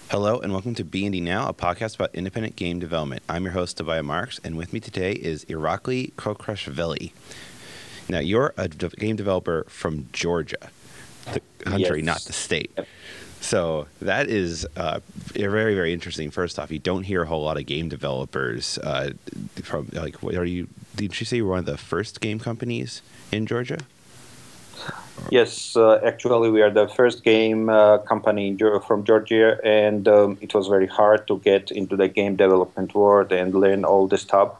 Hello and welcome to B&D Now, a podcast about independent game development. I'm your host, Tobiah Marks, and with me today is Irakli Kokrashvili. Now, you're a game developer from Georgia, the country, not the state. So that is very, very interesting. First off, you don't hear a whole lot of game developers from, like, what are you? Did you say you were one of the first game companies in Georgia? Yes, actually, we are the first game company from Georgia, and it was very hard to get into the game development world and learn all the stuff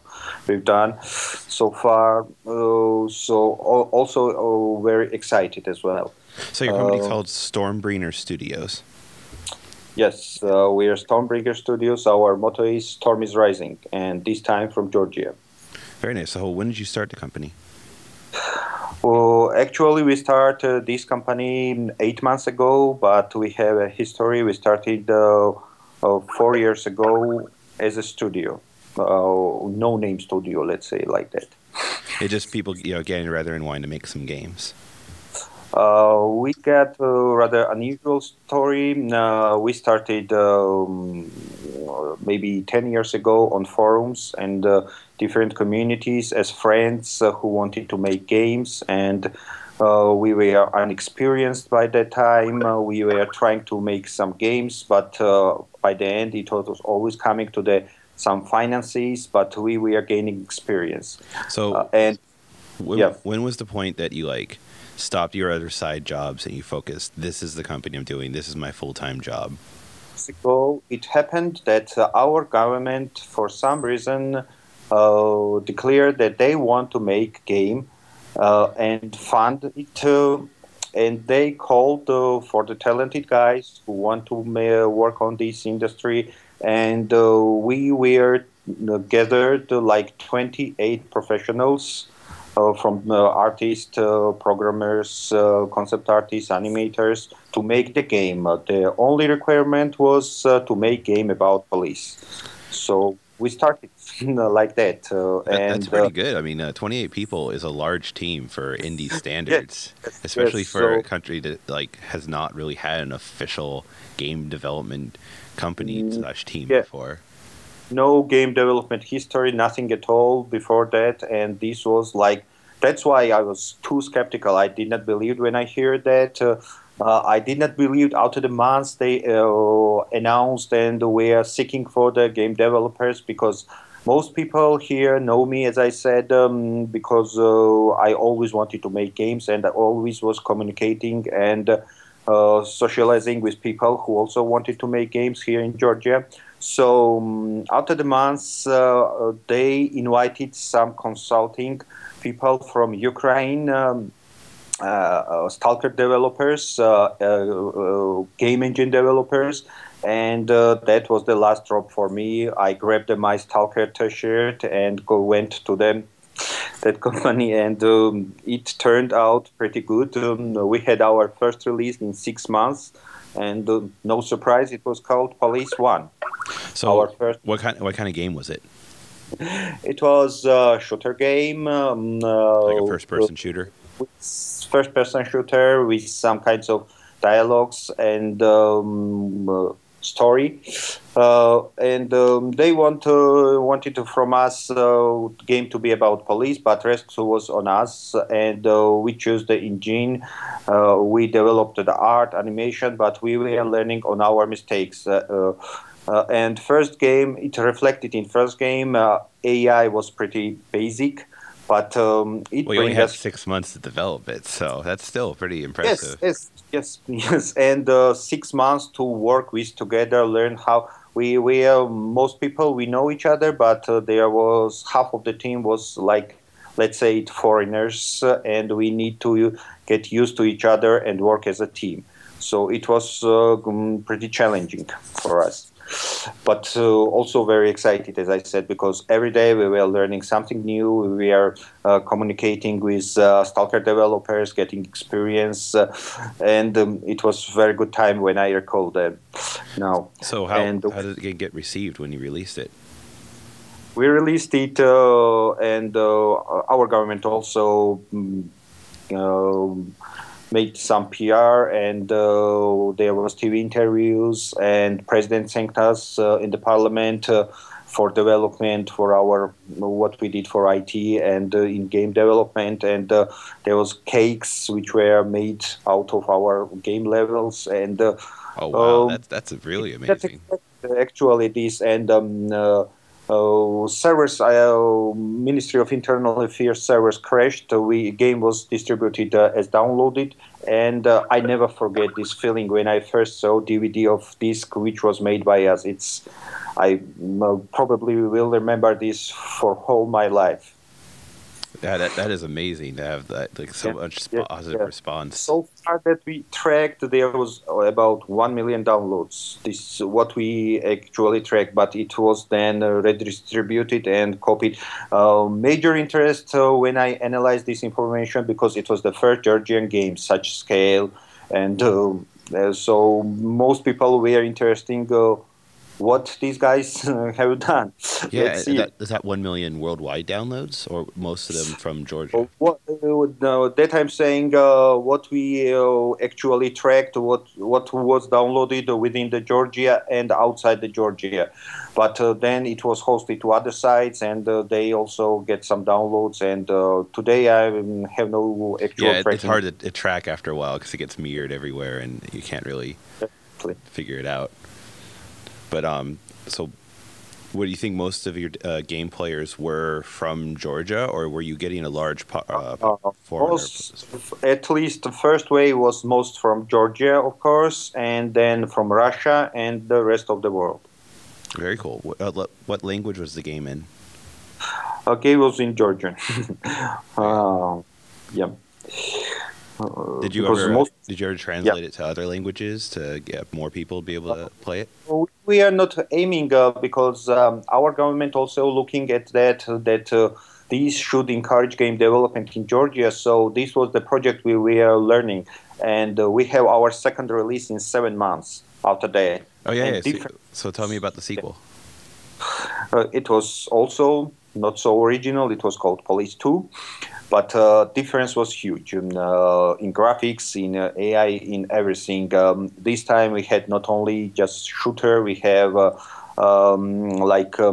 we've done so far. Also very excited as well. So your company's called Stormbringer Studios. Yes, we are Stormbringer Studios. Our motto is Storm is Rising, and this time from Georgia. Very nice. So when did you start the company? Well, actually, we started this company 8 months ago, but we have a history. We started 4 years ago as a studio, no-name studio, let's say like that. It just people, getting together and wanting to make some games. We got a rather unusual story. We started maybe 10 years ago on forums and different communities as friends who wanted to make games, and we were unexperienced by that time. We were trying to make some games, but by the end it was always coming to some finances, but we were gaining experience. So when was the point that you stopped your other side jobs and you focused, this is the company I'm doing, this is my full-time job? Ago, it happened that our government, for some reason, declared that they want to make game and fund it, and they called for the talented guys who want to work on this industry, and we were gathered like 28 professionals. From artists, programmers, concept artists, animators, to make the game. The only requirement was to make game about police. So we started like that. That's pretty good. I mean, 28 people is a large team for indie standards, especially for a country that has not really had an official game development company / team before. No game development history, nothing at all before that, and this was that's why I was too skeptical. I did not believe when I heard that. I did not believe out of the months they announced and were seeking for the game developers, because most people here know me, as I said, because I always wanted to make games and I always was communicating and socializing with people who also wanted to make games here in Georgia. So after the months, they invited some consulting people from Ukraine, Stalker developers, game engine developers, and that was the last drop for me. I grabbed my Stalker t-shirt and went to that company, and it turned out pretty good. We had our first release in 6 months, and no surprise, it was called Police 1. So what kind of game was it? It was a shooter game. Like a first-person shooter? First-person shooter with some kinds of dialogues and story. They wanted from us game to be about police, but rest was on us, and we chose the engine. We developed the art, animation, but we were learning on our mistakes. And first game, it reflected in first game. AI was pretty basic, but it you only had 6 months to develop it, so that's still pretty impressive. Yes. And 6 months to work with together, learn how we most people we know each other, but there was half of the team was let's say foreigners, and we need to get used to each other and work as a team. So it was pretty challenging for us. But also very excited, as I said, because every day we were learning something new. We are communicating with Stalker developers, getting experience, and it was a very good time when I recall them now. So how did it get received when you released it? We released it, and our government also made some PR, and there was TV interviews, and President thanked us in the parliament for development, for our what we did for IT and in game development, and there was cakes which were made out of our game levels, and Oh wow, um, that's really that's amazing. actually this, and servers, Ministry of Internal Affairs servers crashed. We game was distributed as downloaded, and I never forget this feeling when I first saw DVD of disc which was made by us. I probably will remember this for whole my life. Yeah, that is amazing to have that like so Yeah, much yeah, positive yeah. response. So far that we tracked, there was about 1 million downloads. This is what we actually tracked, but it was then redistributed and copied. Major interest when I analyzed this information, because it was the first Georgian game such scale, and so most people were interesting. What these guys have done. Let's Yeah, see. that is that 1 million worldwide downloads, or most of them from Georgia. What that I'm saying, what we actually tracked, what was downloaded within the Georgia and outside the Georgia, but then it was hosted to other sites, and they also get some downloads. And today I have no actual Yeah, it's tracking. hard to track after a while because it gets mirrored everywhere, and you can't really figure it out. But so what do you think? Most of your game players were from Georgia, or were you getting a large foreigner? At least the first wave was most from Georgia, of course, and then from Russia and the rest of the world. Very cool. What language was the game in? Okay, it was in Georgian. Yeah. Did you ever translate it to other languages to get more people to be able to play it? We are not aiming because our government also looking at that these should encourage game development in Georgia. So this was the project we are learning, and we have our second release in 7 months after that. Oh yeah. So tell me about the sequel. It was also not so original. It was called Police 2. But difference was huge in graphics, in AI, in everything. This time we had not only just shooter, we have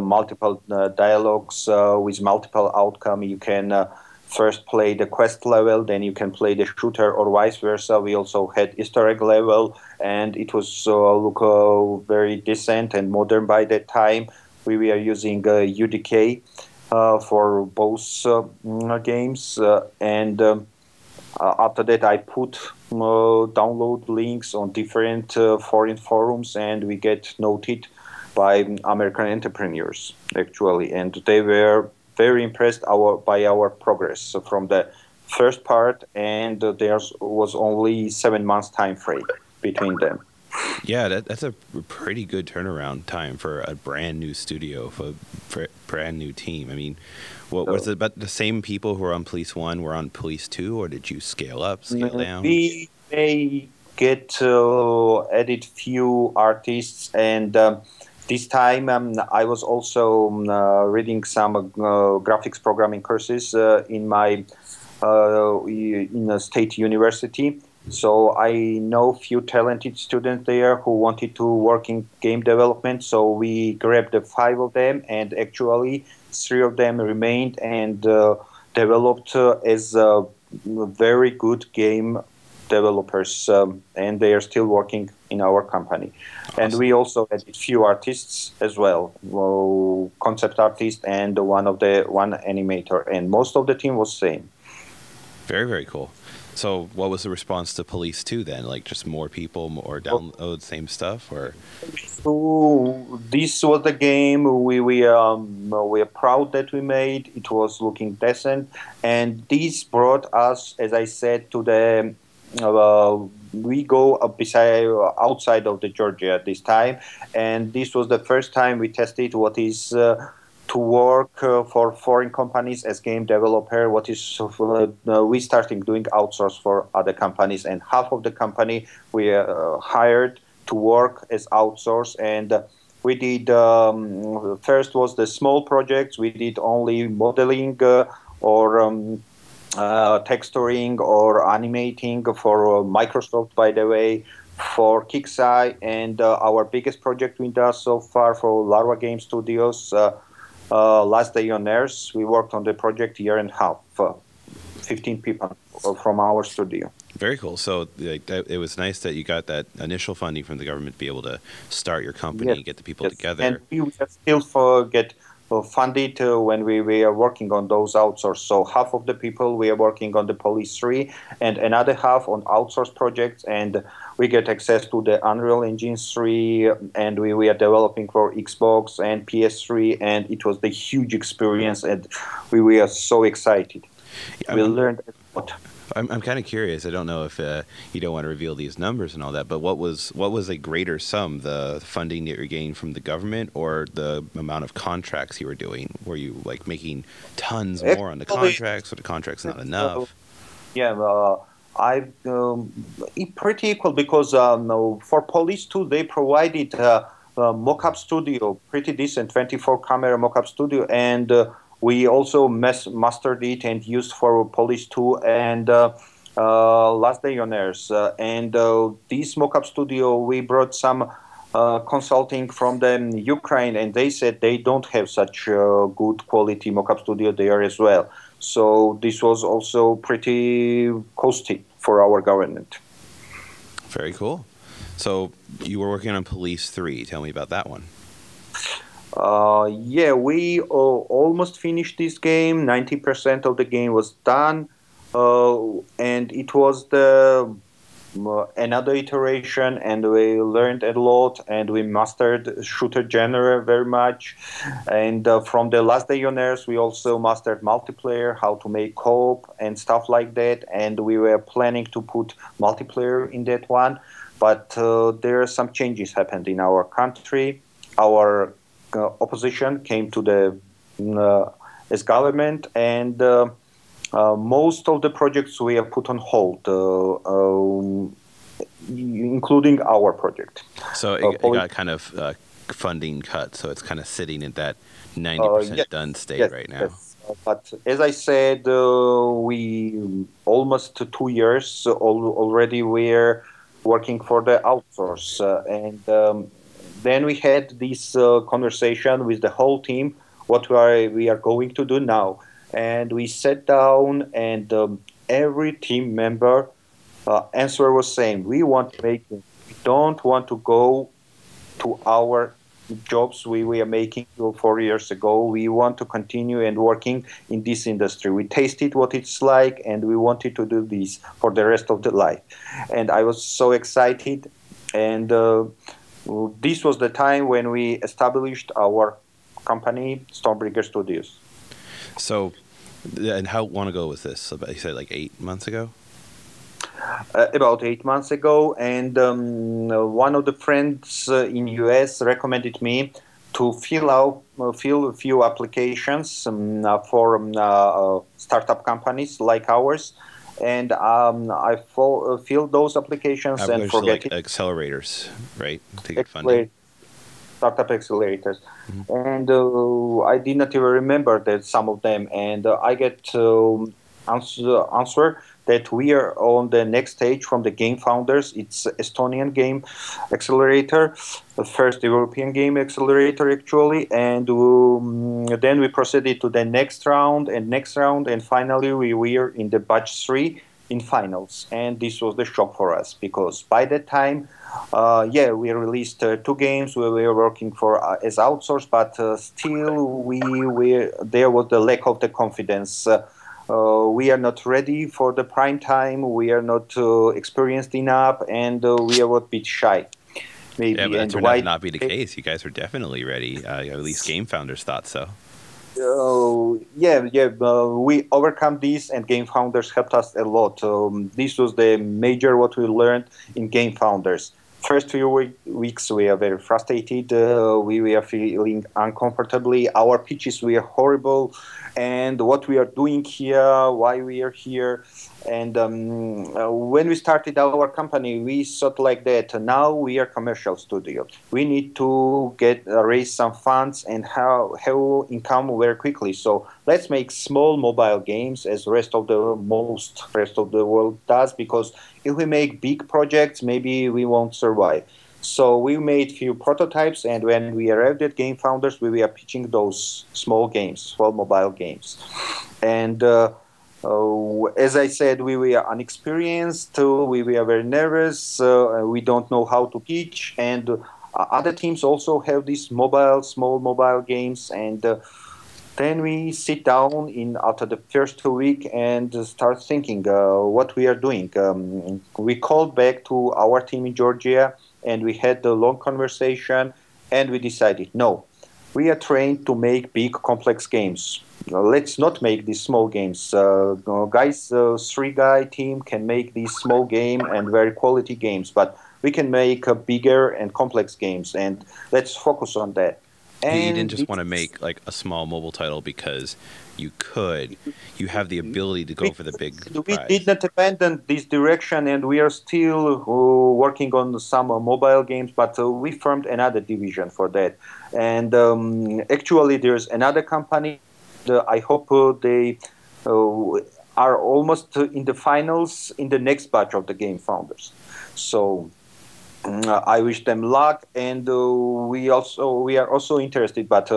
multiple dialogues with multiple outcome. You can first play the quest level, then you can play the shooter, or vice versa. We also had Easter egg level, and it was very decent and modern by that time. We were using UDK. For both games, and after that I put download links on different foreign forums, and we get noted by American entrepreneurs actually, and they were very impressed by our progress from the first part, and there was only 7 months time frame between them. Yeah, that's a pretty good turnaround time for a brand new studio, for a brand new team. I mean, what was it about the same people who were on Police 1 were on Police 2, or did you scale up, scale down? We may get added few artists, and this time I was also reading some graphics programming courses in my in a state university. So I know few talented students there who wanted to work in game development. So we grabbed the 5 of them, and actually 3 of them remained and developed as very good game developers, and they are still working in our company. Awesome. And we also had a few artists as well, concept artist and one animator, and most of the team was same. Very, very cool. So what was the response to Police 2 then? Like just more people, more download, same stuff, or? So this was the game we are proud that we made. It was looking decent, and this brought us, as I said, to the we go outside of the Georgia this time, and this was the first time we tested what is to work for foreign companies as game developer. What is we starting doing outsource for other companies, and half of the company we hired to work as outsource, and we did first was the small projects. We did only modeling or texturing or animating for Microsoft, by the way, for Kixeye, and our biggest project we done so far for Larva Game Studios, Last Day on Earth. We worked on the project year and a half, 15 people from our studio. Very cool. So it was nice that you got that initial funding from the government to be able to start your company and get the people together. And we still get funded when we are working on those outsourced. So half of the people we are working on the Police 3 and another half on outsourced projects, and we get access to the Unreal Engine 3, and we are developing for Xbox and PS3, and it was the huge experience, and we are so excited. We learned a lot. I'm kind of curious. I don't know if you don't want to reveal these numbers and all that, but what was a greater sum, the funding that you're getting from the government or the amount of contracts you were doing? Were you like making tons more on the contracts, or the contracts not enough? Pretty equal, because for Police 2 they provided mock-up studio, pretty decent 24 camera mock-up studio, and we also mastered it and used for Police 2 and Last Day on Earth. And this mock-up studio, we brought some consulting from the Ukraine, and they said they don't have such good quality mock-up studio there as well. So this was also pretty costly for our government. Very cool. So you were working on Police 3. Tell me about that one. We almost finished this game. 90% of the game was done, and it was the another iteration, and we learned a lot, and we mastered shooter genre very much. And from the Last Day on Earth, we also mastered multiplayer, how to make co-op and stuff like that. And we were planning to put multiplayer in that one, but there are some changes happened in our country. Our opposition came to the as government, and most of the projects we have put on hold, including our project. So it got kind of funding cut, so it's kind of sitting at that 90% done state right now. Yes. But as I said, we almost 2 years already we're working for the outsource, and then we had this conversation with the whole team, what we are going to do now. And we sat down, and every team member answer was same. We want to make it. We don't want to go to our jobs we were making 4 years ago. We want to continue and working in this industry. We tasted what it's like, and we wanted to do this for the rest of the life. And I was so excited, and this was the time when we established our company, Stormbreaker Studios. So, and how long ago was this? You said like 8 months ago? About 8 months ago, and one of the friends in US recommended me to fill a few applications for startup companies like ours. And I filled those applications and forget like accelerators, right? To get funding. Startup accelerators, and I did not even remember that some of them. And I get answer that we are on the next stage from the Game Founders. It's Estonian game accelerator, the first European game accelerator actually, and then we proceeded to the next round, and finally we were in the batch 3 in finals. And this was the shock for us, because by that time, we released 2 games. We were working for as outsourced, but still there was the lack of the confidence. We are not ready for the prime time. We are not experienced enough, and we are a bit shy. Maybe. Yeah, but that turned out to not be the case. You guys were definitely ready. At least Game Founders thought so. We overcome this, and Game Founders helped us a lot. This was the major what we learned in Game Founders. First few weeks we are very frustrated. We were feeling uncomfortably. Our pitches were horrible, and what we are doing here, why we are here, And when we started our company, we thought like that. Now we are commercial studio. We need to get raise some funds and have income very quickly. So let's make small mobile games as rest of the world does. Because if we make big projects, maybe we won't survive. So we made few prototypes, and when we arrived at Game Founders, we were pitching those small mobile games, and. As I said, we were unexperienced, we were very nervous, we don't know how to pitch, and other teams also have these small mobile games, and then we sit down after the first week and start thinking what we are doing. We called back to our team in Georgia, and we had a long conversation, and we decided, no, we are trained to make big, complex games. Let's not make these small games. Guys, three-guy team can make these small game and very quality games, but we can make bigger and complex games, and let's focus on that. You didn't just want to make like a small mobile title because you have the ability to go for the big prize. We did not abandon this direction, and we are still working on some mobile games, but we formed another division for that. And actually, there's another company. I hope they are almost in the finals in the next batch of the Game Founders. So I wish them luck, and we are also interested, but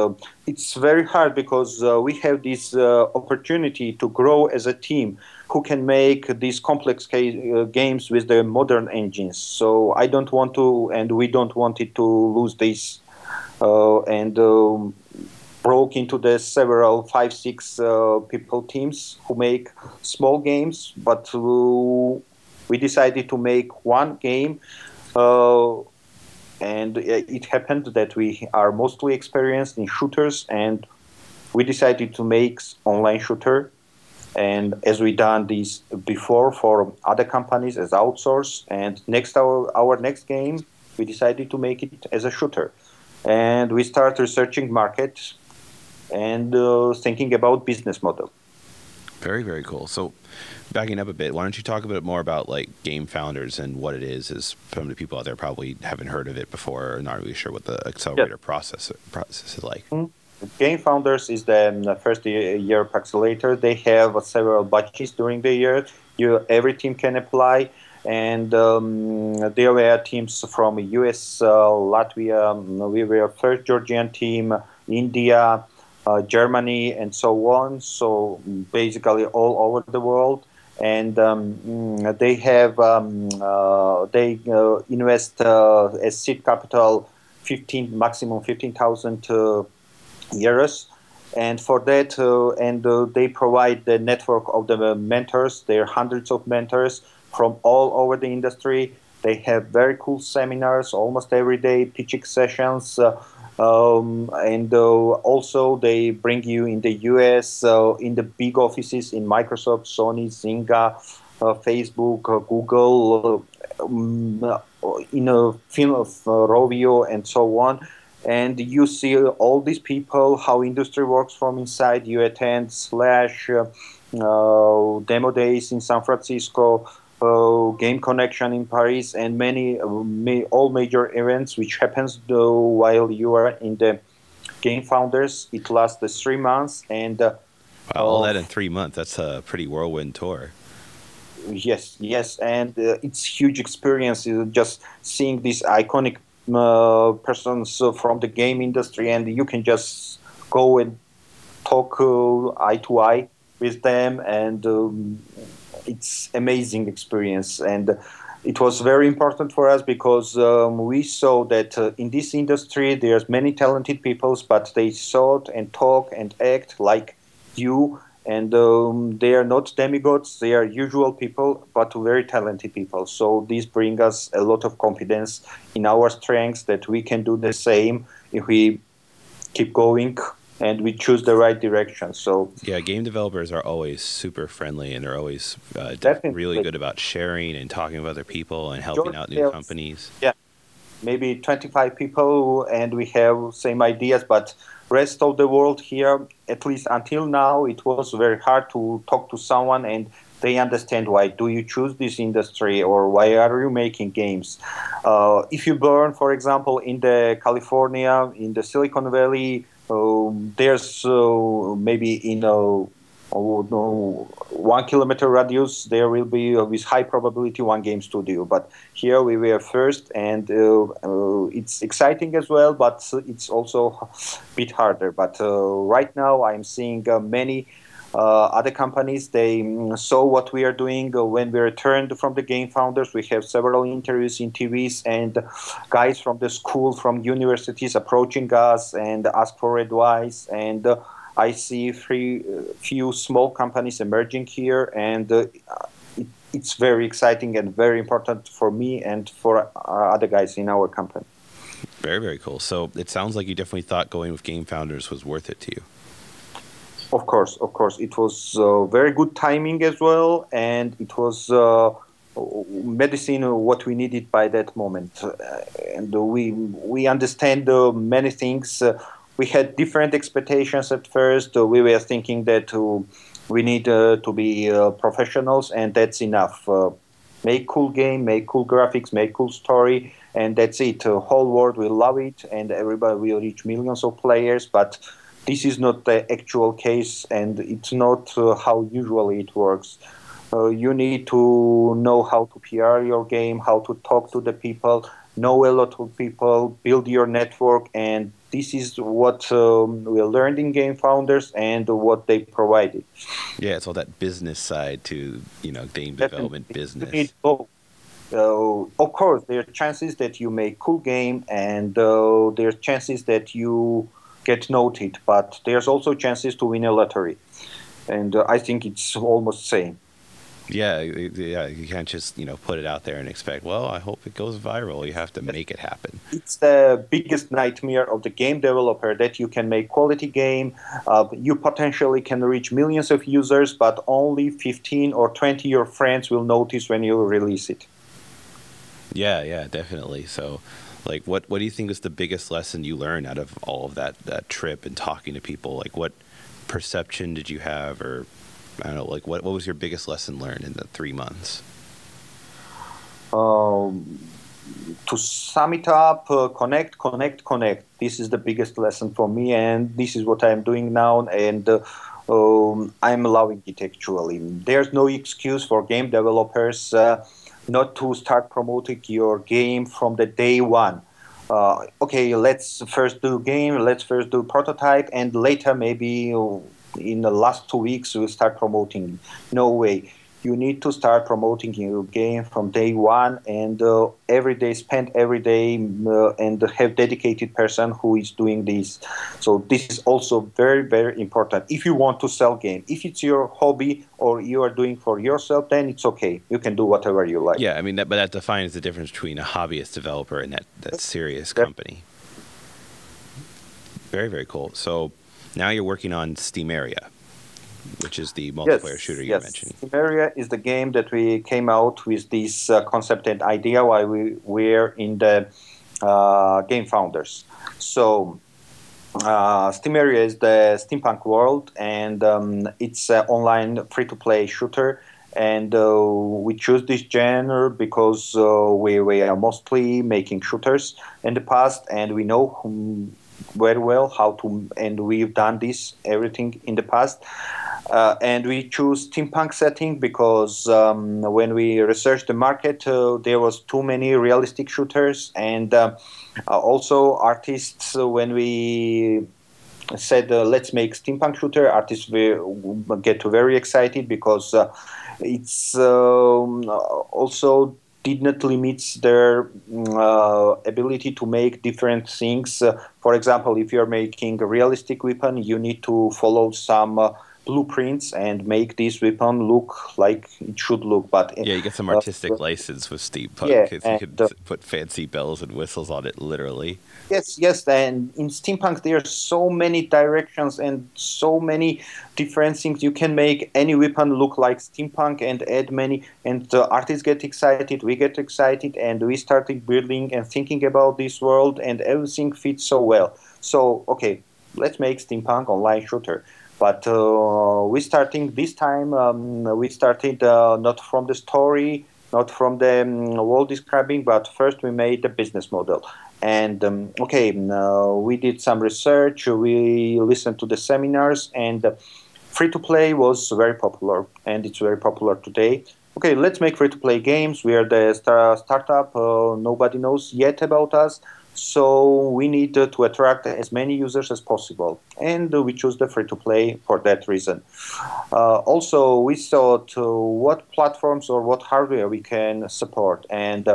it's very hard because we have this opportunity to grow as a team who can make these complex games with the modern engines. So I don't want to, and we don't want it to lose this, and broke into the several 5-6 people teams who make small games, but we decided to make one game. And it happened that we are mostly experienced in shooters, and we decided to make online shooter. And as we done this before for other companies as outsource, and our next game, we decided to make it as a shooter. And we start researching market and thinking about business model. Very, very cool. So backing up a bit, why don't you talk a bit more about like Game Founders and what it is? As some of the people out there probably haven't heard of it before or not really sure what the accelerator process is like. Game Founders is the first year accelerator. They have several batches during the year. Every team can apply, and there were teams from US, Latvia. We were first Georgian team, India, Germany, and so on. So basically all over the world, and they have they invest as seed capital maximum 15,000 euros, and for that they provide the network of the mentors. There are hundreds of mentors from all over the industry. They have very cool seminars almost every day, pitching sessions. And also they bring you in the US, in the big offices in Microsoft, Sony, Zynga, Facebook, Google, in a film of Rovio, and so on. And you see all these people, how industry works from inside. You attend demo days in San Francisco, Game Connection in Paris, and all major events which happens while you are in the Game Founders. It lasts 3 months, and all that in 3 months. That's a pretty whirlwind tour. Yes, and it's huge experience. Just seeing these iconic persons from the game industry, and you can just go and talk eye to eye with them, and it's amazing experience. And it was very important for us because we saw that in this industry there's many talented people, but they thought and talk and act like you, and they are not demigods, they are usual people, but very talented people. So this brings us a lot of confidence in our strengths that we can do the same if we keep going and we choose the right direction. So yeah, game developers are always super friendly, and they're always really good about sharing and talking with other people and helping out new companies. Yeah, maybe 25 people, and we have same ideas, but rest of the world here, at least until now, it was very hard to talk to someone and They understand why do you choose this industry or why are you making games. If you burn, for example, in the California, in the Silicon Valley, there's maybe in a 1 kilometer radius there will be with high probability one game studio. But here we were first, and it's exciting as well, but it's also a bit harder. But right now I'm seeing many other companies, they saw what we are doing. When we returned from the Game Founders, we have several interviews in TVs, and guys from the school, from universities approaching us and ask for advice. And I see few small companies emerging here, and it's very exciting and very important for me and for other guys in our company. Very, very cool. So it sounds like you definitely thought going with Game Founders was worth it to you. Of course. It was very good timing as well, and it was medicine what we needed by that moment. And we understand many things. We had different expectations at first. We were thinking that we need to be professionals, and that's enough. Make cool game, make cool graphics, make cool story, and that's it. The whole world will love it, and everybody will reach millions of players. But this is not the actual case, and it's not how usually it works. You need to know how to PR your game, how to talk to the people, know a lot of people, build your network, and this is what we learned in Game Founders and what they provided. Yeah, it's all that business side to, game development business. You need both. Of course, there are chances that you make cool game, and there are chances that you get noted, but there's also chances to win a lottery, and I think it's almost the same. Yeah, you can't just put it out there and expect, well, I hope it goes viral. You have to make it happen. It's the biggest nightmare of the game developer, that you can make quality game, you potentially can reach millions of users, but only 15 or 20 of your friends will notice when you release it. Yeah, definitely. So like, what do you think is the biggest lesson you learned out of all of that trip and talking to people? Like, what perception did you have, or I don't know, like what was your biggest lesson learned in the 3 months? To sum it up, connect. This is the biggest lesson for me, and this is what I'm doing now, and I'm loving it actually. There's no excuse for game developers not to start promoting your game from the day one. Okay, let's first do game, let's first do prototype, and later maybe in the last 2 weeks we'll start promoting. No way. You need to start promoting your game from day one, and spend every day and have dedicated person who is doing this. So this is also very, very important. If you want to sell game, if it's your hobby or you are doing for yourself, then it's okay. You can do whatever you like. Yeah, I mean, but that defines the difference between a hobbyist developer and that serious company. Very, very cool. So now you're working on Steamaria, which is the multiplayer shooter you mentioned. Steamaria is the game that we came out with this concept and idea while we were in the Game Founders. So Steamaria is the steampunk world, and it's an online free-to-play shooter. And we choose this genre because we are mostly making shooters in the past, and we know very well how to, and we've done this everything in the past. And we choose steampunk setting because when we researched the market, there was too many realistic shooters, and also artists. When we said let's make steampunk shooter, artists will get very excited because it's also did not limit their ability to make different things. For example, if you're making a realistic weapon, you need to follow some blueprints and make this weapon look like it should look. But yeah, you get some artistic license with steampunk. Yeah, you could put fancy bells and whistles on it, literally. Yes, and in steampunk there are so many directions and so many different things. You can make any weapon look like steampunk and add many, and the artists get excited, we get excited, and we started building and thinking about this world, and everything fits so well. So, okay, let's make steampunk online shooter. But we starting this time. We started not from the story, not from the world describing, but first we made the business model. And we did some research. We listened to the seminars, and free to play was very popular, and it's very popular today. Okay, let's make free to play games. We are the startup. Nobody knows yet about us. So we need to attract as many users as possible, and we choose the free-to-play for that reason. Also, we thought what platforms or what hardware we can support, and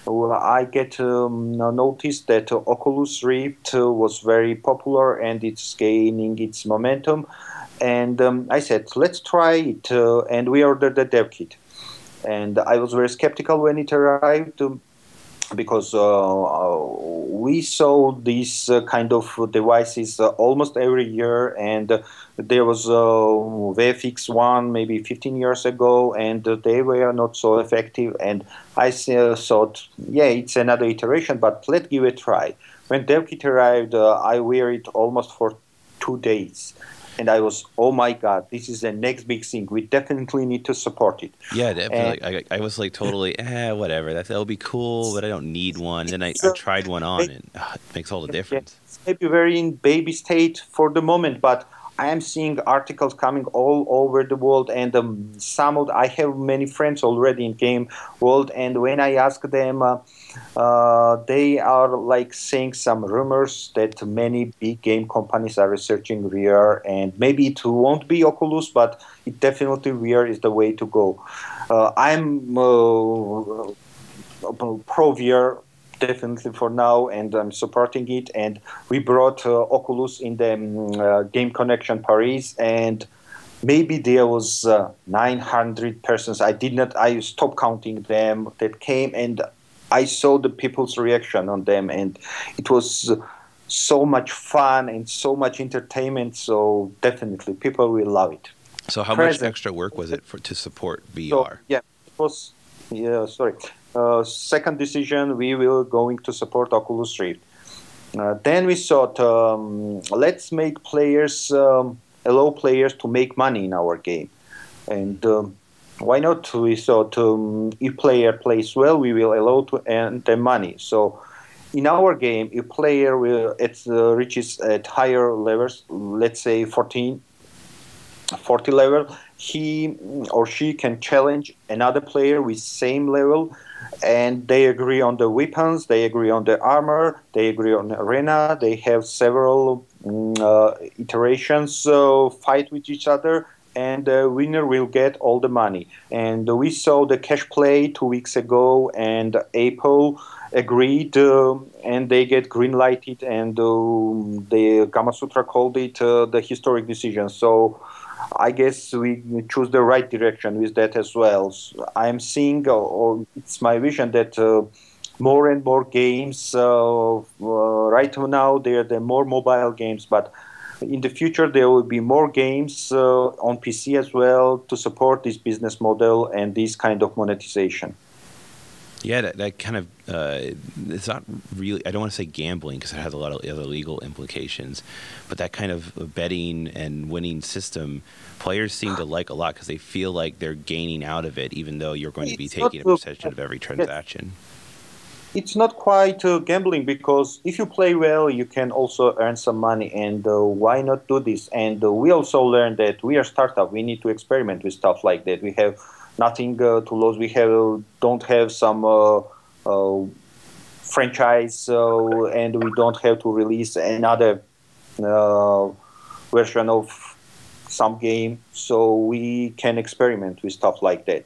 I get noticed that Oculus Rift was very popular and it's gaining its momentum. And I said, let's try it, and we ordered the dev kit. And I was very skeptical when it arrived. Because we saw these kind of devices almost every year, and there was VFX one maybe 15 years ago, and they were not so effective. And I thought, yeah, it's another iteration, but let's give it a try. When DevKit arrived, I wear it almost for 2 days. And I was, oh my God, this is the next big thing. We definitely need to support it. Yeah, definitely. I was like totally, whatever. That'll be cool, but I don't need one. And then I tried one on, and it makes all the difference. It's maybe very in baby state for the moment, but I am seeing articles coming all over the world, and I have many friends already in game world, and when I ask them, they are like saying some rumors that many big game companies are researching VR, and maybe it won't be Oculus, but it definitely VR is the way to go. I'm pro VR definitely for now, and I'm supporting it. And we brought Oculus in the Game Connection Paris, and maybe there was 900 persons. I stopped counting them that came, and I saw the people's reaction on them, and it was so much fun and so much entertainment. So definitely, people will love it. So how much extra work was it to support VR? So, yeah, it was. Yeah, sorry. Second decision, we will going to support Oculus Rift. Then we thought, let's make players allow players to make money in our game, and why not? We thought if player plays well, we will allow to earn the money. So in our game, if player reaches at higher levels, let's say 40 level, he or she can challenge another player with same level, and they agree on the weapons, they agree on the armor, they agree on the arena, they have several iterations, fight with each other, and the winner will get all the money. And we saw the cash play 2 weeks ago, and Apple agreed, and they get green lighted, and the Gamma Sutra called it the historic decision. So I guess we choose the right direction with that as well. So I'm seeing, or it's my vision that more and more games, right now they're the more mobile games, but in the future there will be more games on PC as well to support this business model and this kind of monetization. Yeah, that kind of, it's not really, I don't want to say gambling because it has a lot of other legal implications, but that kind of betting and winning system, players seem to like a lot because they feel like they're gaining out of it, even though you're going to be taking a percentage of every transaction. It's not quite gambling, because if you play well, you can also earn some money, and why not do this? And we also learned that we are startup, we need to experiment with stuff like that. We have nothing to lose. We don't have some franchise, and we don't have to release another version of some game, so we can experiment with stuff like that.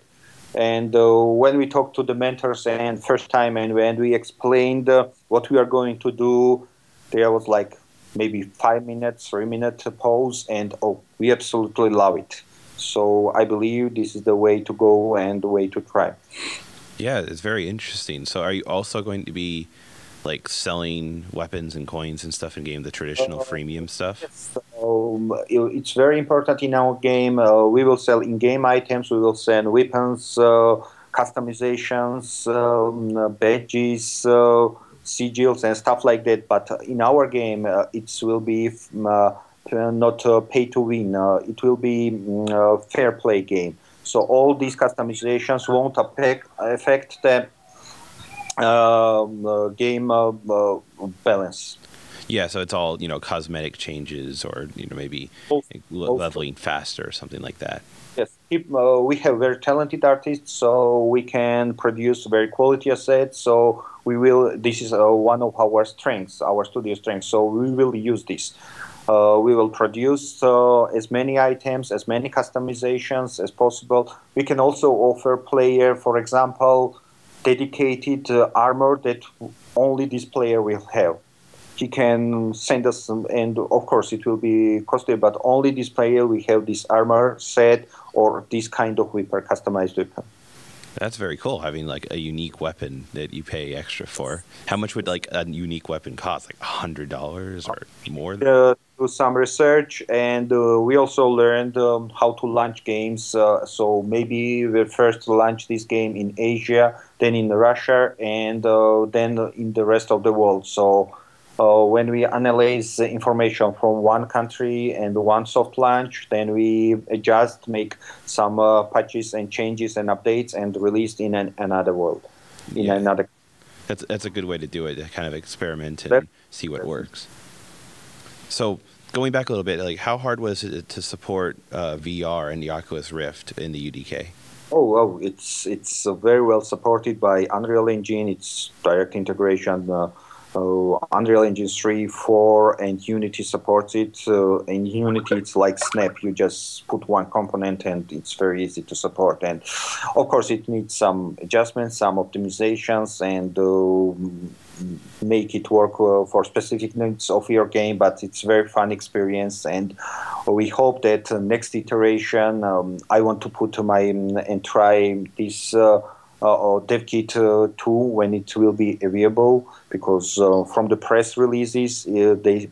And when we talked to the mentors and first time, and when we explained what we are going to do, there was like maybe 5 minutes, 3 minute pause, and we absolutely love it. So I believe this is the way to go and the way to try. Yeah, it's very interesting. So are you also going to be like selling weapons and coins and stuff in game, the traditional freemium stuff? Yes. It's very important in our game. We will sell in-game items, we will sell weapons, customizations, badges, sigils and stuff like that. But in our game, it will be not pay to win. It will be a fair play game. So all these customizations won't affect the game balance. Yeah, so it's all, cosmetic changes or, maybe Also, leveling faster or something like that. yes, we have very talented artists, so we can produce very quality assets. So we will. This is one of our strengths, our studio strengths. So we will use this. We will produce as many items, as many customizations as possible. We can also offer player, for example, dedicated armor that only this player will have. He can send us some, and of course it will be costly, but only this player will have this armor set or this kind of weapon, customized weapon. That's very cool, having like a unique weapon that you pay extra for. How much would like a unique weapon cost? Like $100 or more? Do some research, and we also learned how to launch games. So maybe we first launch this game in Asia, then in Russia, and then in the rest of the world. So when we analyze the information from one country and one soft launch, then we adjust, make some patches and changes and updates, and release in another world, in Yeah. another. That's a good way to do it, to kind of experiment That- and see what works. So going back a little bit, like how hard was it to support VR and the Oculus Rift in the UDK? Oh, it's very well supported by Unreal Engine. It's direct integration. Unreal Engine 3, 4, and Unity supports it. In Unity, it's like Snap. You just put one component, and it's very easy to support. And of course, it needs some adjustments, some optimizations, and make it work for specific needs of your game. But it's a very fun experience, and we hope that next iteration, I want to put and try this. DevKit 2 when it will be available, because from the press releases,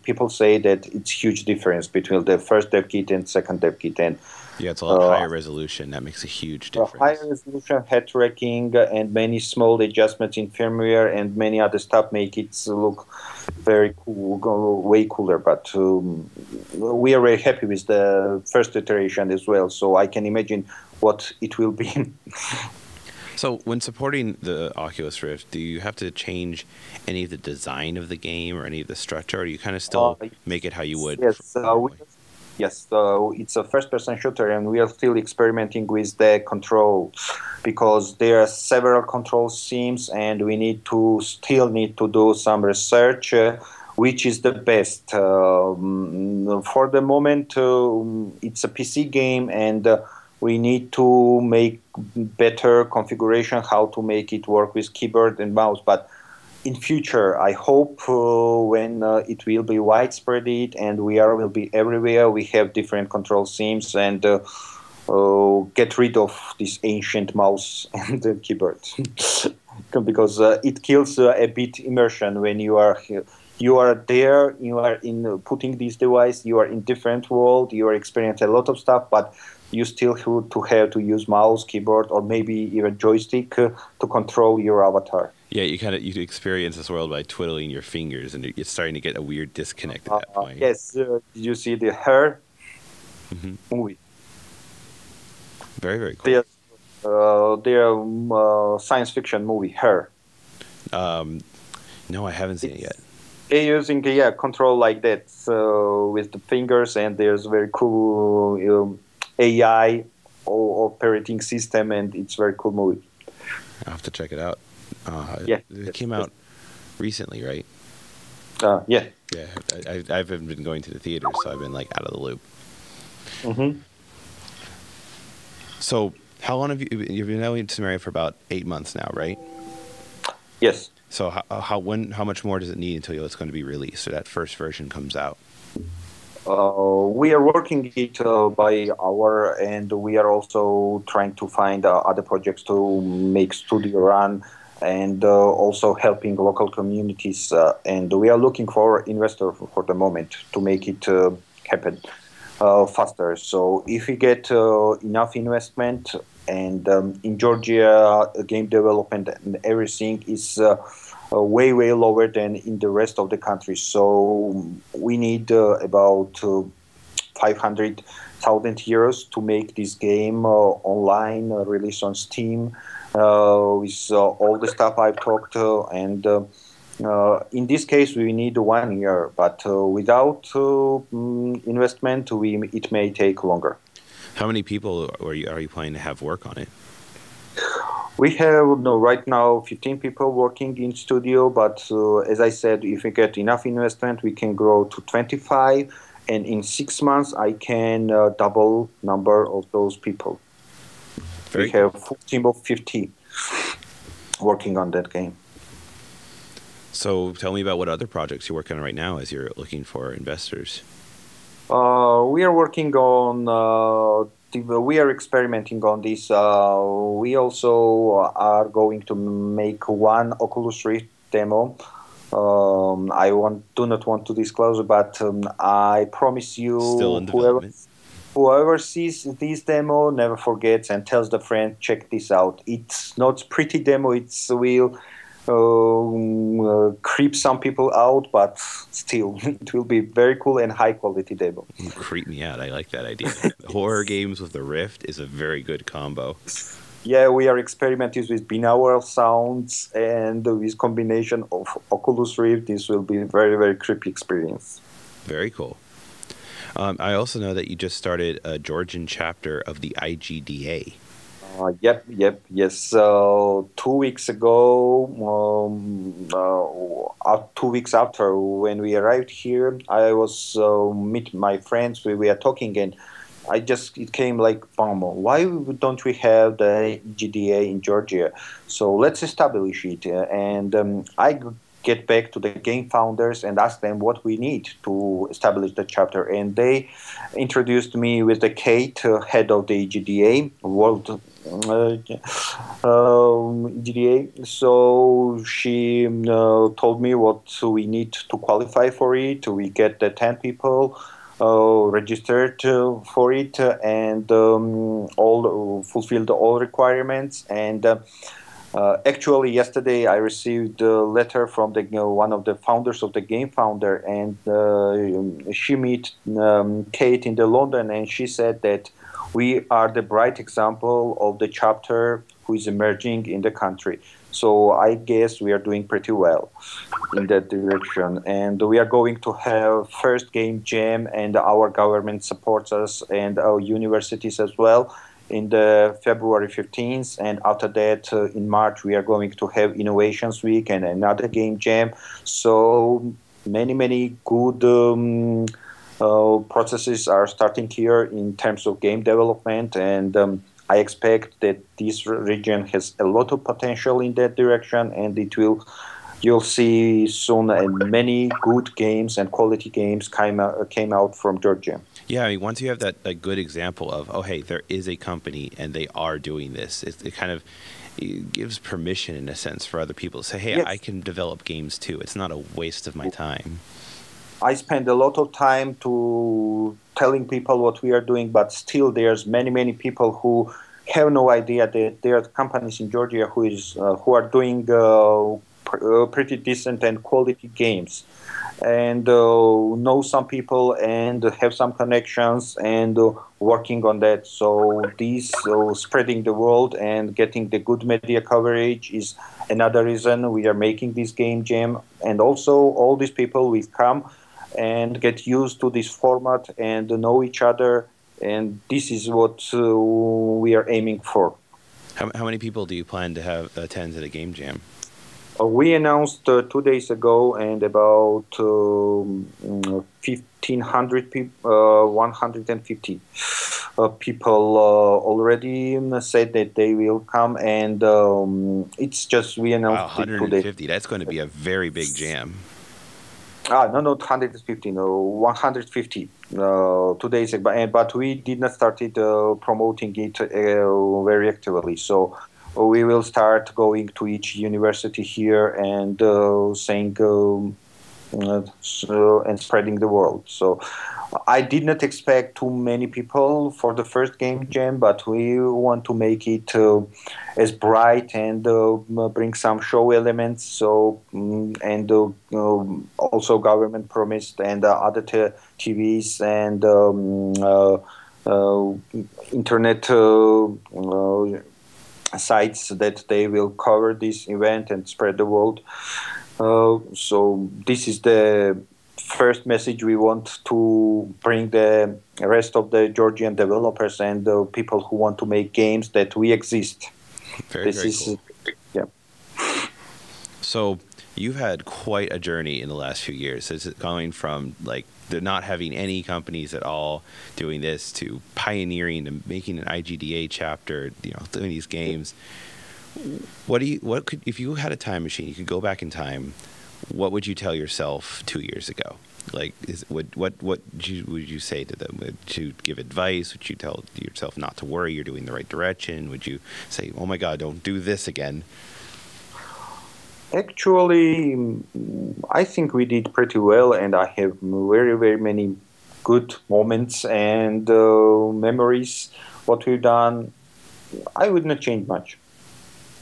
people say that it's huge difference between the first DevKit and second DevKit, and Yeah, it's a lot higher resolution. That makes a huge difference. higher resolution, head tracking, and many small adjustments in firmware and many other stuff make it look very cool, way cooler. But we are very happy with the first iteration as well, so I can imagine what it will be. So when supporting the Oculus Rift, do you have to change any of the design of the game or any of the structure, or do you kind of still make it how you would? Yes, yes. It's a first-person shooter, and we are still experimenting with the control, because there are several control schemes, and we still need to do some research. Which is the best? For the moment, it's a PC game, and we need to make better configuration, how to make it work with keyboard and mouse. But in future, I hope when it will be widespread and VR will be everywhere, we have different control schemes, and get rid of this ancient mouse and keyboard. Because it kills a bit immersion when you are here. You are there, you are in putting this device, you are in different world, you are experiencing a lot of stuff, but you still have to use mouse, keyboard, or maybe even joystick to control your avatar. Yeah, you experience this world by twiddling your fingers, and it's starting to get a weird disconnect at that point. Yes, did you see the Her movie? Very, very cool. Their science fiction movie, Her. No, I haven't seen it yet. They're using control like that with the fingers, and there's very cool AI operating system, and it's very cool movie. I'll have to check it out. Yeah, it came out recently, right? Yeah. Yeah, I haven't been going to the theater, so I've been like out of the loop. Mm-hmm. So, how long have you've been knowing Samaria for about 8 months now, right? Yes. So how much more does it need until it's going to be released, or that first version comes out? We are working it by hour, and we are also trying to find other projects to make studio run, and also helping local communities. And we are looking for investor for the moment to make it happen faster. So if we get enough investment, and in Georgia, game development and everything is way lower than in the rest of the country. So we need about €500,000 to make this game online, release on Steam, with all the stuff I've talked and in this case, we need 1 year, but without investment, it may take longer. How many people are you planning to have work on it? We have right now 15 people working in studio, but as I said, if we get enough investment, we can grow to 25, and in 6 months, I can double number of those people. We have a full team of 50 working on that game. So tell me about what other projects you're working on right now as you're looking for investors. We are working on, we are experimenting on this. We also are going to make one Oculus Rift demo. I do not want to disclose, but I promise you, still in development. Whoever sees this demo never forgets and tells the friend, check this out. It's not pretty demo, it will creep some people out, but still, it will be very cool and high quality demo. Creep me out. I like that idea. Horror games with the Rift is a very good combo. Yeah, we are experimenting with binaural sounds and with combination of Oculus Rift. This will be a very, very creepy experience. Very cool. I also know that you just started a Georgian chapter of the IGDA. Yes. 2 weeks ago, 2 weeks after when we arrived here, I was meet my friends. We were talking, and it came like, why don't we have the GDA in Georgia? So let's establish it. And I get back to the game founders and ask them what we need to establish the chapter. And they introduced me with the Kate, head of the GDA, World GDA. So she told me what we need to qualify for it. We get the 10 people registered for it and all fulfilled all requirements. And actually, yesterday I received a letter from one of the founders of the Game Founder, and she met Kate in London, and she said that we are the bright example of the chapter who is emerging in the country. So I guess we are doing pretty well in that direction. And we are going to have first game jam, and our government supports us and our universities as well in the February 15th. And after that, in March, we are going to have Innovations Week and another game jam. So many good processes are starting here in terms of game development, and I expect that this region has a lot of potential in that direction, and you'll see soon many good games and quality games came out from Georgia. Yeah, I mean, once you have that good example of, oh, hey, there is a company and they are doing this, it kind of gives permission in a sense for other people to say, hey, yes, I can develop games too. It's not a waste of my time. I spend a lot of time to telling people what we are doing, but still there's many people who have no idea that there are companies in Georgia who are doing pretty decent and quality games, and know some people and have some connections and working on that. So this spreading the world and getting the good media coverage is another reason we are making this game jam. And also all these people will come and get used to this format and know each other, and this is what we are aiming for. How many people do you plan to have attend to the game jam? We announced 2 days ago, and about 1,500 people, 150 people already said that they will come, and it's just we announced 150. That's going to be a very big jam. No, not 150, no, 150 2 days ago, but we did not started promoting it very actively. So we will start going to each university here and saying and spreading the world. So I did not expect too many people for the first game jam, but we want to make it as bright and bring some show elements. So and also government promised and other TVs and internet sites that they will cover this event and spread the word. So this is the first message we want to bring the rest of the Georgian developers and the people who want to make games that we exist. Very cool. Yeah. So you've had quite a journey in the last few years. It's going from like not having any companies at all doing this to pioneering and making an IGDA chapter, doing these games. If you had a time machine, you could go back in time, what would you tell yourself 2 years ago? Like, what would you say to them? Would you give advice? Would you tell yourself not to worry, you're doing the right direction? Would you say, oh my God, don't do this again? Actually, I think we did pretty well, and I have very, very many good moments and memories. What we've done, I would not change much.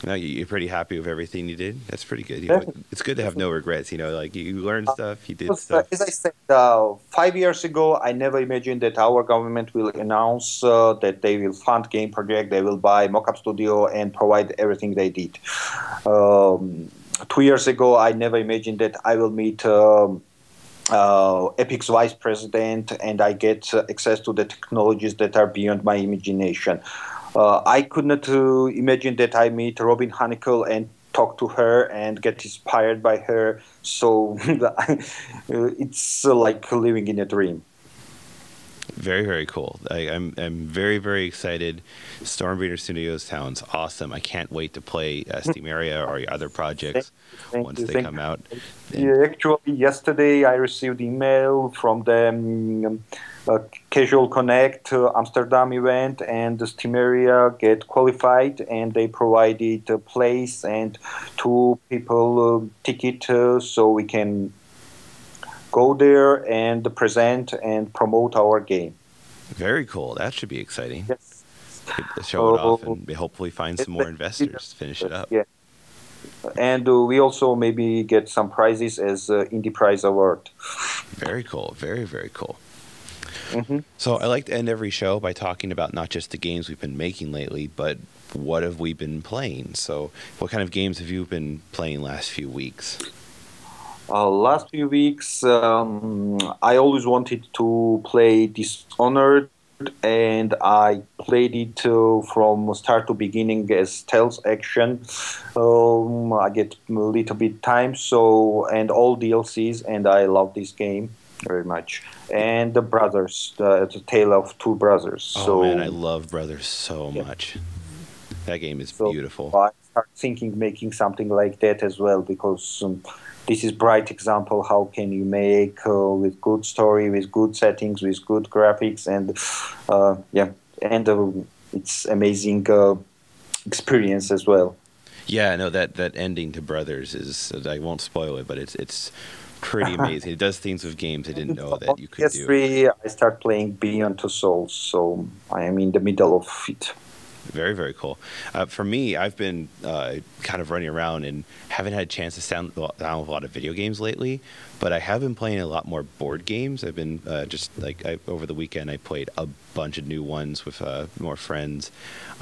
No, you're pretty happy with everything you did. That's pretty good. It's good to have no regrets. Like you learned stuff, you did stuff. As I said, 5 years ago, I never imagined that our government will announce that they will fund game project, they will buy mockup studio and provide everything they did. 2 years ago, I never imagined that I will meet Epic's vice president and I get access to the technologies that are beyond my imagination. I could not imagine that I meet Robin Hanekel and talk to her and get inspired by her. So it's like living in a dream. Very, very cool. I'm very, very excited. Stormbreeder Studios sounds awesome. I can't wait to play Steamaria or your other projects once they come out. Yeah, actually, yesterday I received email from the Casual Connect Amsterdam event, and the Steamaria get qualified, and they provided a place and 2 people ticket so we can go there and present and promote our game. Very cool. That should be exciting. Yes. Show it off and hopefully find some more investors to finish it up. Yeah. And we also maybe get some prizes as Indie Prize Award. Very cool. Very, very cool. Mm-hmm. So I like to end every show by talking about not just the games we've been making lately, but what have we been playing? So what kind of games have you been playing last few weeks? Last few weeks, I always wanted to play Dishonored, and I played it from start to beginning as stealth action. I get a little bit time, and all DLCs, and I love this game very much. And the Brothers, the Tale of Two Brothers. Oh man, I love Brothers so much. That game is beautiful. I start thinking making something like that as well, because this is bright example how can you make with good story, with good settings, with good graphics, and it's amazing experience as well. Yeah, no, that ending to Brothers is, I won't spoil it, but it's pretty amazing. It does things with games I didn't know that you could do. PS3, I start playing Beyond Two Souls, so I am in the middle of it. Very, very cool. For me, I've been kind of running around and haven't had a chance to sound down with a lot of video games lately, but I have been playing a lot more board games. I've been over the weekend, I played a bunch of new ones with more friends.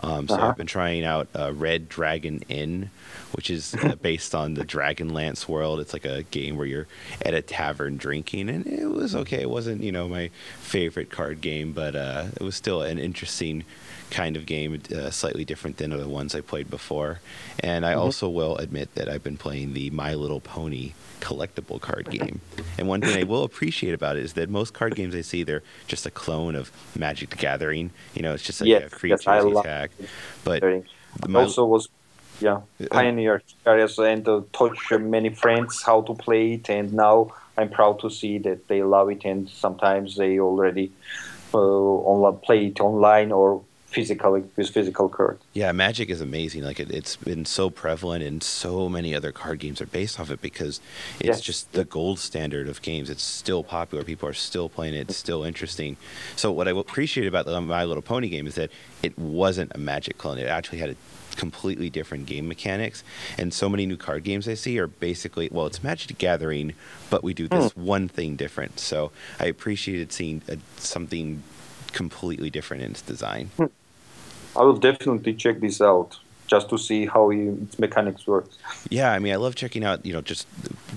So I've been trying out Red Dragon Inn, which is based on the Dragonlance world. It's like a game where you're at a tavern drinking, and it was okay. It wasn't, my favorite card game, but it was still an interesting kind of game, slightly different than the ones I played before. And I also will admit that I've been playing the My Little Pony collectible card game. And one thing I will appreciate about it is that most card games I see, they're just a clone of Magic the Gathering. It's just like a creatures attack. But also was pioneer areas and taught many friends how to play it, and now I'm proud to see that they love it, and sometimes they already play it online or physical card. Yeah, Magic is amazing. Like it's been so prevalent, and so many other card games are based off it because it's just the gold standard of games. It's still popular. People are still playing it. It's still interesting. So what I appreciate about the My Little Pony game is that it wasn't a Magic clone. It actually had a completely different game mechanics, and so many new card games I see are basically, well, it's Magic the Gathering, but we do this one thing different. So I appreciated seeing something completely different in its design. I will definitely check this out just to see how its mechanics works. Yeah, I mean, I love checking out, just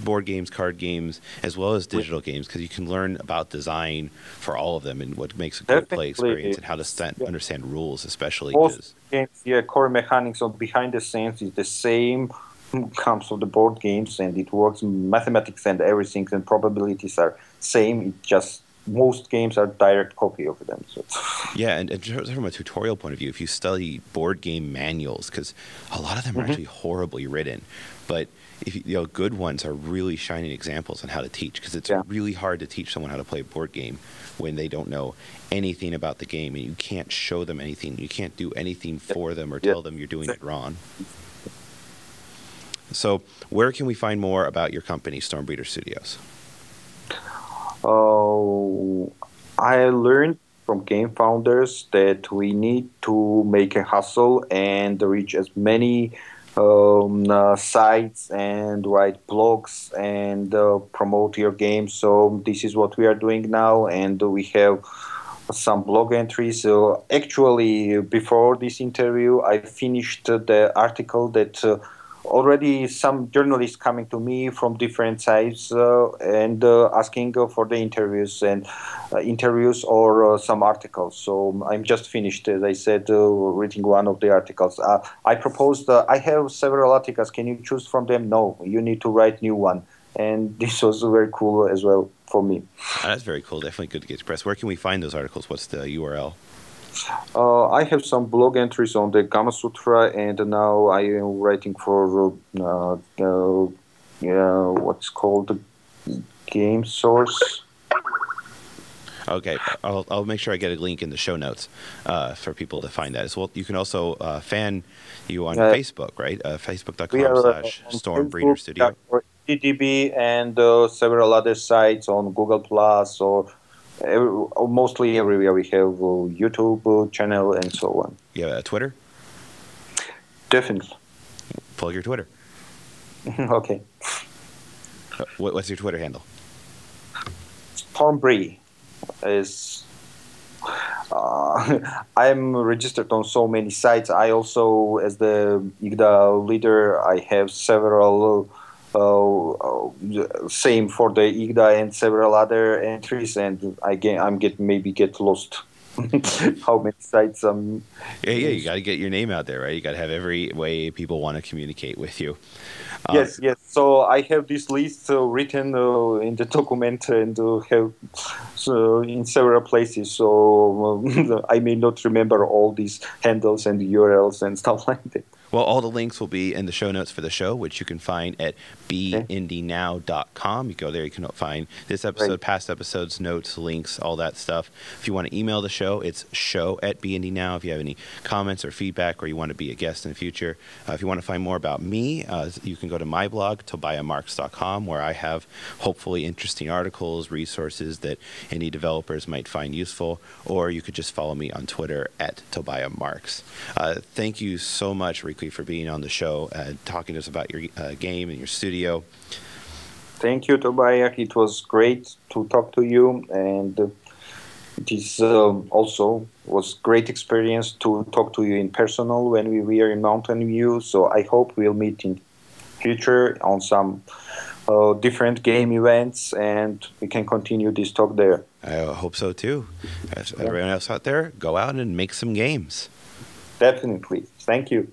board games, card games, as well as digital games, because you can learn about design for all of them and what makes a good play experience and how to understand rules, especially. Most games, core mechanics of behind the scenes is the same, comes from the board games, and it works. Mathematics and everything and probabilities are same. It just most games are direct copy of them. So. Yeah, and from a tutorial point of view, if you study board game manuals, because a lot of them are actually horribly written, but if good ones are really shining examples on how to teach, because it's really hard to teach someone how to play a board game when they don't know anything about the game, and you can't show them anything. You can't do anything for them or tell them you're doing it wrong. So where can we find more about your company, Stormbreeder Studios? I learned from game founders that we need to make a hustle and reach as many sites and write blogs and promote your game. So this is what we are doing now, and we have some blog entries. So actually, before this interview, I finished the article that already some journalists coming to me from different sites and asking for the interviews or some articles. So I'm just finished, as I said, reading one of the articles. I proposed, I have several articles. Can you choose from them? No, you need to write new one. And this was very cool as well for me. That's very cool. Definitely good to get expressed. Where can we find those articles? What's the URL? I have some blog entries on the Gamma Sutra, and now I am writing for what's called Game Source. Okay, I'll make sure I get a link in the show notes for people to find that as well. You can also fan you on Facebook, right? Facebook.com/Stormbreeder Studio. DDB and several other sites on Google Plus or mostly everywhere. We have YouTube channel and so on. Yeah, Twitter? Definitely. Plug your Twitter. Okay. What's your Twitter handle? Stormbreeder is. I'm registered on so many sites. I also, as the IGDA leader, I have several. Same for the IGDA and several other entries, and I'm get lost. How many sites? Yeah, you got to get your name out there, right? You got to have every way people want to communicate with you. Yes. So I have this list written in the document and have in several places. So I may not remember all these handles and URLs and stuff like that. Well, all the links will be in the show notes for the show, which you can find at beindynow.com. You go there, you can find this episode, past episodes, notes, links, all that stuff. If you want to email the show, it's show@beindynow. If you have any comments or feedback or you want to be a guest in the future. If you want to find more about me, you can go to my blog, tobiahmarks.com, where I have hopefully interesting articles, resources that any developers might find useful, or you could just follow me on Twitter at Tobiah Marks. Thank you so much, Irakli, for being on the show, talking to us about your game and your studio. Thank you, Tobiah. It was great to talk to you, and this also was great experience to talk to you in personal when we were in Mountain View. So I hope we'll meet in future on some different game events, and we can continue this talk there. I hope so too. Everyone else out there, go out and make some games. Definitely. Thank you.